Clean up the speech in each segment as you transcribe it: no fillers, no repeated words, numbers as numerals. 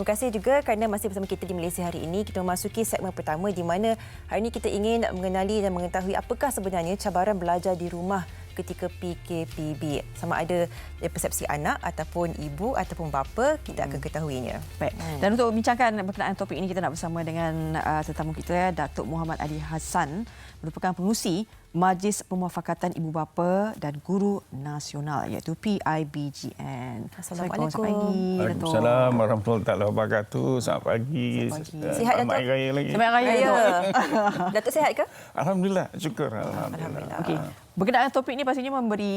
Terima kasih juga kerana masih bersama kita di Malaysia hari ini. Kita memasuki segmen pertama di mana hari ini kita ingin mengenali dan mengetahui apakah sebenarnya cabaran belajar di rumah ketika PKPB. Sama ada dari persepsi anak ataupun ibu ataupun bapa, kita akan ketahuinya. Baik. Dan untuk membincangkan berkenaan topik ini, kita nak bersama dengan tetamu kita, Datuk Muhammad Ali Hassan, merupakan pengurusi Majlis Pemuafakatan Ibu Bapa dan Guru Nasional iaitu PIBGN. Assalamualaikum. Selamat pagi, Datuk. Waalaikumsalam warahmatullahi wabarakatuh. Selamat pagi. Sihat, Datuk? Selamat Hari Raya lagi. Selamat Hari Raya, Datuk. Datuk sihat ke? Alhamdulillah, syukur. Alhamdulillah. Okey. Berkenaan topik ini pastinya memberi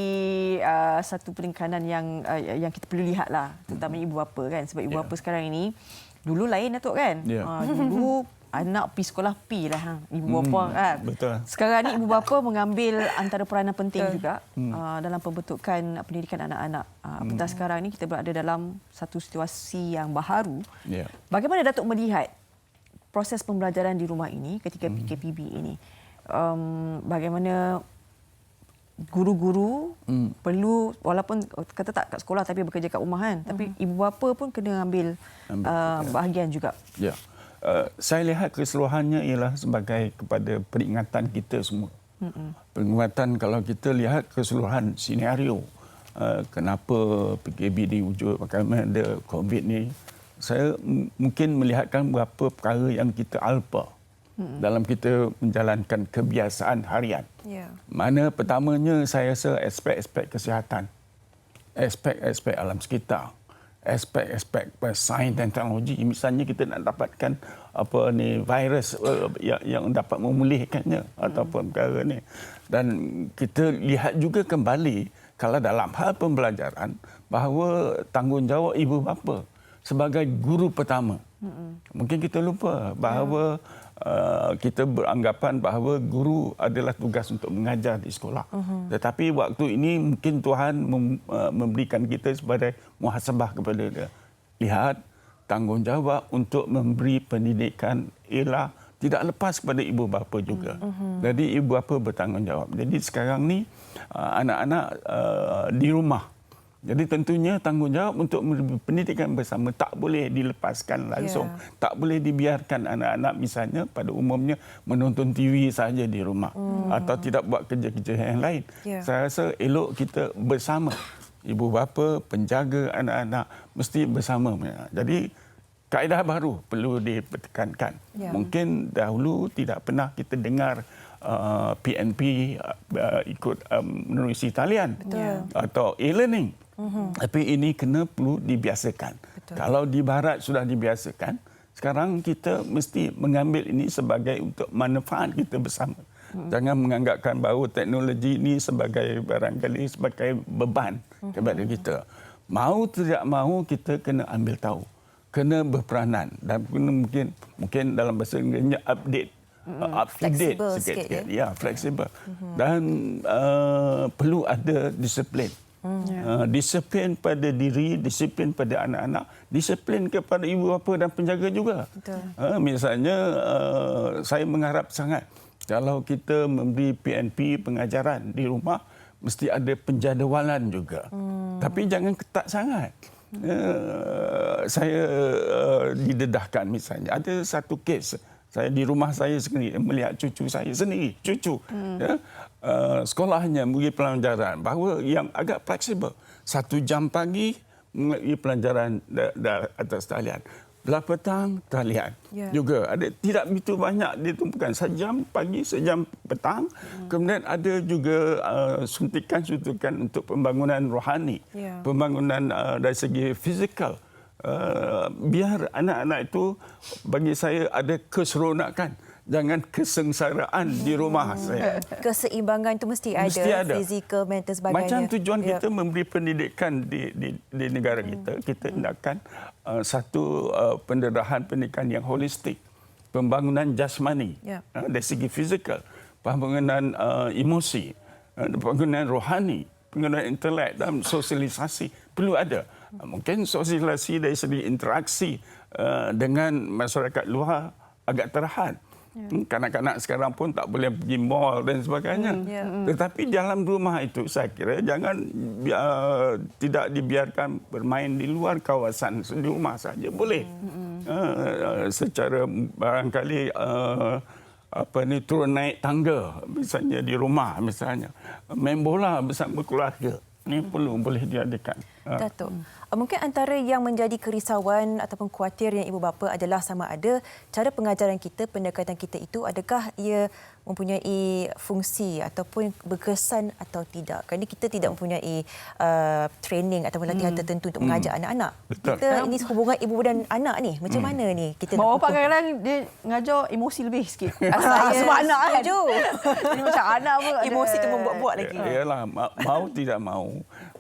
satu penekanan yang kita perlu lihatlah, terutamanya ibu bapa kan, sebab ibu bapa sekarang ini dulu lain, Datuk kan. Dulu anak pergi sekolah lah ibu bapa kan. Betul. Sekarang ni ibu bapa mengambil antara peranan penting juga dalam pembentukan pendidikan anak-anak. Apatah sekarang ni kita berada dalam satu situasi yang baharu. Bagaimana Datuk melihat proses pembelajaran di rumah ini ketika PKPB ini? Bagaimana guru-guru perlu, walaupun kata tak kat sekolah tapi bekerja kat rumah kan, tapi ibu bapa pun kena ambil bahagian juga. Ya. Saya lihat keseluruhannya ialah sebagai kepada peringatan kita semua. Peringatan kalau kita lihat keseluruhan senario kenapa PKP diwujud, bagaimana ada COVID ni, saya mungkin melihatkan beberapa perkara yang kita alpa dalam kita menjalankan kebiasaan harian. Mana pertamanya saya rasa aspek-aspek kesihatan, aspek-aspek alam sekitar, aspek-aspek sains dan teknologi. Misalnya kita nak dapatkan virus yang dapat memulihkannya ataupun perkara ni. Dan kita lihat juga kembali kalau dalam hal pembelajaran bahawa tanggungjawab ibu bapa sebagai guru pertama. Mungkin kita lupa bahawa kita beranggapan bahawa guru adalah tugas untuk mengajar di sekolah. Tetapi waktu ini mungkin Tuhan memberikan kita sebagai muhasabah kepada dia. Lihat, tanggungjawab untuk memberi pendidikan ialah tidak lepas kepada ibu bapa juga. Jadi ibu bapa bertanggungjawab. Jadi sekarang ni anak-anak di rumah. Jadi tentunya tanggungjawab untuk memberi pendidikan bersama tak boleh dilepaskan langsung. Tak boleh dibiarkan anak-anak misalnya pada umumnya menonton TV saja di rumah atau tidak buat kerja-kerja yang lain. Saya rasa elok kita bersama. Ibu bapa, penjaga anak-anak mesti bersama. Jadi kaedah baru perlu dipertekankan. Mungkin dahulu tidak pernah kita dengar PNP ikut menerusi talian atau e-learning. Tapi ini perlu dibiasakan. Kalau di barat sudah dibiasakan, sekarang kita mesti mengambil ini sebagai untuk manfaat kita bersama. Jangan menganggapkan bahawa teknologi ini sebagai barangkali sebagai beban kepada kita. Mau tidak mau kita kena ambil tahu, kena berperanan dan kena mungkin dalam bahasa Inggerisnya update. Up-to-date sikit. Ya, fleksibel. Dan perlu ada disiplin. Disiplin pada diri, disiplin pada anak-anak, disiplin kepada ibu bapa dan penjaga juga. Misalnya, saya mengharap sangat kalau kita memberi PNP pengajaran di rumah, mesti ada penjadualan juga. Tapi jangan ketat sangat. Saya didedahkan misalnya. Ada satu kes, saya di rumah saya sendiri melihat cucu saya sendiri, sekolahnya beri pelajaran bahawa yang agak fleksibel. 1 jam pagi beri pelajaran atas talian. Belah petang talian. Juga ada tidak begitu banyak ditumpukan. 1 jam pagi, 1 jam petang. Kemudian ada juga suntikan-suntikan untuk pembangunan rohani, pembangunan dari segi fizikal. Biar anak-anak itu bagi saya ada keseronokan, jangan kesengsaraan di rumah saya. Keseimbangan itu mesti ada. Fizikal, mental, sebagainya. Macam tujuan kita memberi pendidikan di negara kita, kita hendakkan satu pendederahan pendidikan yang holistik, pembangunan jasmani dari segi fizikal, pembangunan emosi, pembangunan rohani, pembangunan intelek dan sosialisasi perlu ada. Mungkin sosialisasi dari segi interaksi dengan masyarakat luar agak terhad. Kanak-kanak sekarang pun tak boleh pergi mall dan sebagainya. Tetapi dalam rumah itu saya kira jangan tidak dibiarkan bermain di luar kawasan di rumah saja boleh. Secara barangkali turun naik tangga misalnya di rumah misalnya. Main bola bersama keluarga. Ini boleh diadakan. Datuk, mungkin antara yang menjadi kerisauan ataupun khuatir yang ibu bapa adalah sama ada cara pengajaran kita, pendekatan kita itu adakah ia mempunyai fungsi ataupun berkesan atau tidak. Kerana kita tidak mempunyai training ataupun latihan tertentu untuk mengajar anak-anak. Betul. Kita ini hubungan ibu dan anak ni. Macam mana ni kita nak Bapak kadang-kadang dia ngajar emosi lebih sikit. Saya Sebab anak kan. setuju. Jadi macam anak pun ada Emosi tu membuat-buat lagi. Yalah, mau tidak mau.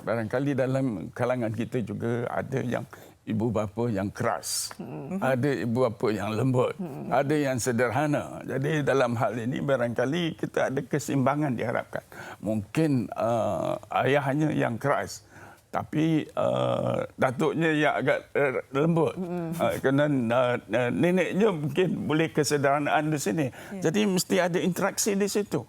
Barangkali dalam kalangan kita juga ada yang ibu bapa yang keras, ada ibu bapa yang lembut, ada yang sederhana. Jadi dalam hal ini barangkali kita ada keseimbangan diharapkan. Mungkin ayahnya yang keras, tapi datuknya yang agak lembut. Kerana neneknya mungkin boleh kesederhanaan di sini. Jadi mesti ada interaksi di situ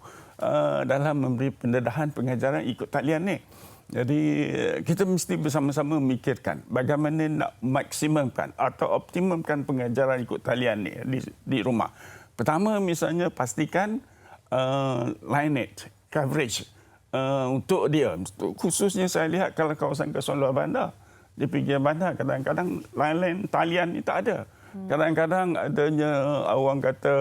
dalam memberi pendedahan pengajaran ikut talian ni. Jadi kita mesti bersama-sama memikirkan bagaimana nak maksimumkan atau optimumkan pengajaran ikut talian ni di rumah. Pertama misalnya pastikan lineage, coverage untuk dia. Khususnya saya lihat kalau kawasan-kawasan luar bandar, di pinggir bandar kadang-kadang line talian ni tak ada. Kadang-kadang adanya orang kata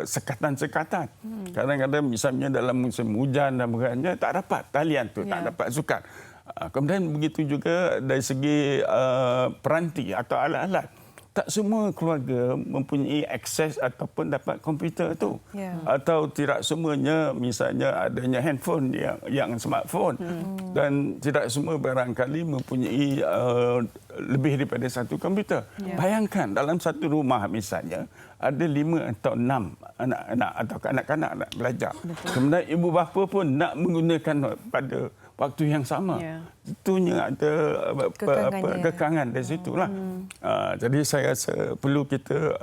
sekatan-sekatan. Kadang-kadang misalnya dalam musim hujan dan sebagainya tak dapat talian tu, tak dapat sukat. Kemudian begitu juga dari segi peranti atau alat-alat. Tak semua keluarga mempunyai akses ataupun dapat komputer tu. Atau tidak semuanya misalnya adanya handphone yang smartphone. Dan tidak semua barangkali mempunyai lebih daripada satu komputer. Bayangkan dalam satu rumah misalnya ada 5 atau 6 anak-anak atau kanak-kanak nak belajar. Kemudian ibu bapa pun nak menggunakan pada waktu yang sama. Itunya ada kekangan dari situlah. Jadi saya rasa perlu kita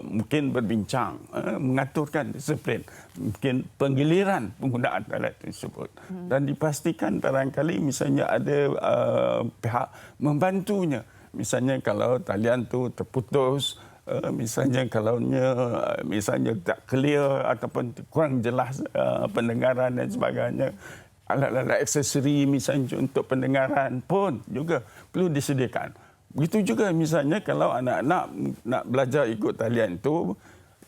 mungkin berbincang, mengaturkan disiplin, mungkin penggiliran penggunaan alat tersebut. Dan dipastikan barangkali misalnya ada pihak membantunya. Misalnya kalau talian tu terputus, misalnya kalau misalnya tak clear ataupun kurang jelas pendengaran dan sebagainya, alat-alat aksesori misalnya untuk pendengaran pun juga perlu disediakan. Begitu juga misalnya kalau anak-anak nak belajar ikut talian itu,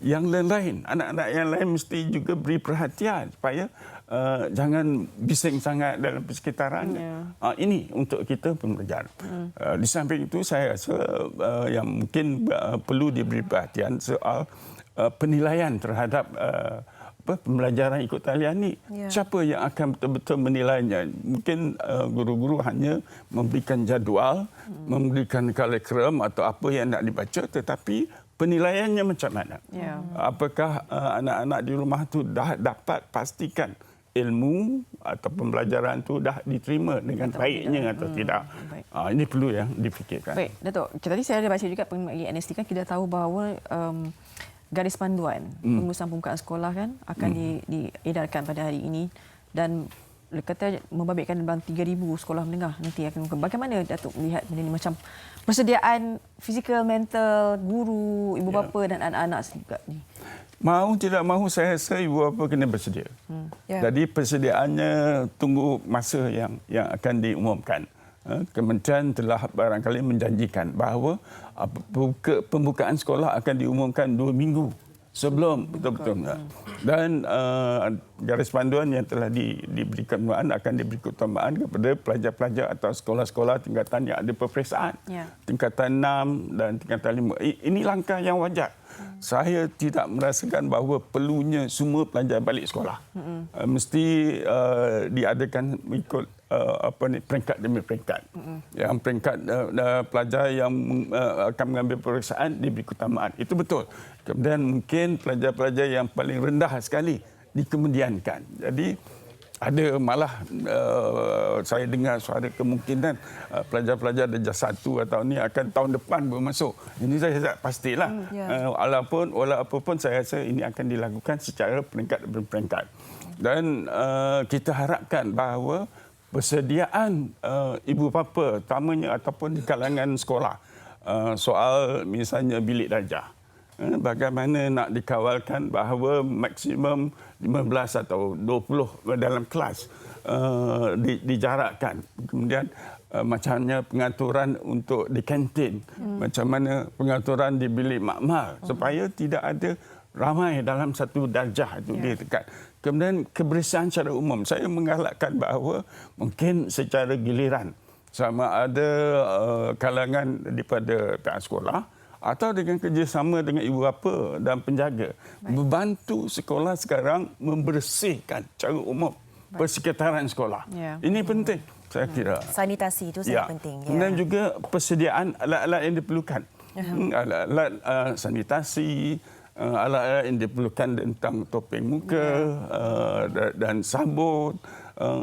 yang lain-lain, anak-anak yang lain mesti juga beri perhatian supaya jangan bising sangat dalam persekitarannya. Ini untuk kita pembelajaran. Di samping itu saya rasa yang mungkin perlu diberi perhatian soal penilaian terhadap pembelajaran ikut talian ni. Siapa yang akan betul-betul menilainya? Mungkin guru-guru hanya memberikan jadual, memberikan curriculum atau apa yang nak dibaca, tetapi penilaiannya macam mana? Apakah anak-anak di rumah tu dah dapat pastikan ilmu atau pembelajaran tu dah diterima dengan baiknya atau tidak? Ini perlu yang difikirkan. Baik, Datuk. Tadi saya ada baca juga bagi NST kan kita tahu bahawa garis panduan pengurusan pembukaan sekolah kan akan diedarkan pada hari ini dan kata membabitkan dalam 3,000 sekolah menengah nanti akan. Bagaimana Datuk melihat benda ini, macam persediaan fizikal, mental, guru, ibu bapa dan anak-anak juga ni? Mahu tidak mahu saya rasa ibu bapa kena bersedia. Jadi persediaannya tunggu masa yang akan diumumkan. Kementerian telah barangkali menjanjikan bahawa pembukaan sekolah akan diumumkan 2 minggu sebelum betul-betul. Dan garis panduan yang telah diberikan akan diberi keutamaan kepada pelajar-pelajar atau sekolah-sekolah tingkatan yang ada peperiksaan. Tingkatan 6 dan tingkatan 5. Ini langkah yang wajar. Saya tidak merasakan bahawa perlunya semua pelajar balik sekolah. Mesti diadakan ikut peringkat demi peringkat. Yang peringkat pelajar yang akan mengambil peperiksaan diberi keutamaan. Itu betul. Kemudian mungkin pelajar-pelajar yang paling rendah sekali dikemudiankan. Jadi Ada malah saya dengar suara kemungkinan pelajar-pelajar darjah 1 atau ni akan tahun depan baru masuk. Ini saya tak pastilah. Walaupun pun saya rasa ini akan dilakukan secara peringkat demi peringkat. Dan kita harapkan bahawa persediaan ibu bapa terutamanya ataupun di kalangan sekolah soal misalnya bilik darjah. Bagaimana nak dikawalkan bahawa maksimum 15 atau 20 dalam kelas dijarakkan. Kemudian macamnya pengaturan untuk di kantin. Macam mana pengaturan di bilik makmal supaya tidak ada ramai dalam satu darjah itu ditekan. Kemudian kebersihan secara umum. Saya menggalakkan bahawa mungkin secara giliran sama ada kalangan daripada pihak sekolah atau dengan kerjasama dengan ibu bapa dan penjaga. Membantu sekolah sekarang membersihkan secara umum persekitaran sekolah. Ini penting, saya kira. Sanitasi itu sangat penting. Dan juga persediaan alat-alat yang diperlukan. Alat-alat sanitasi, alat-alat yang diperlukan tentang topeng muka dan sabun.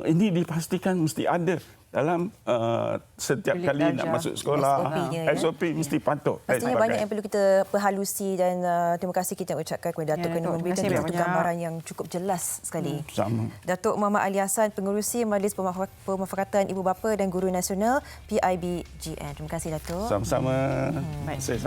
Ini dipastikan mesti ada dalam setiap bilik kali darjah. nak masuk sekolah. SOP mesti patuh. Pastinya banyak yang perlu kita perhalusi dan terima kasih kita ucapkan kepada Datuk kerana memberikan satu gambaran yang cukup jelas sekali. Sama. Datuk Muhammad Ali Hassan, Pengerusi Majlis Pemufakaratan Ibu Bapa dan Guru Nasional PIBGN. Terima kasih Datuk. Sama-sama. Baik. Saya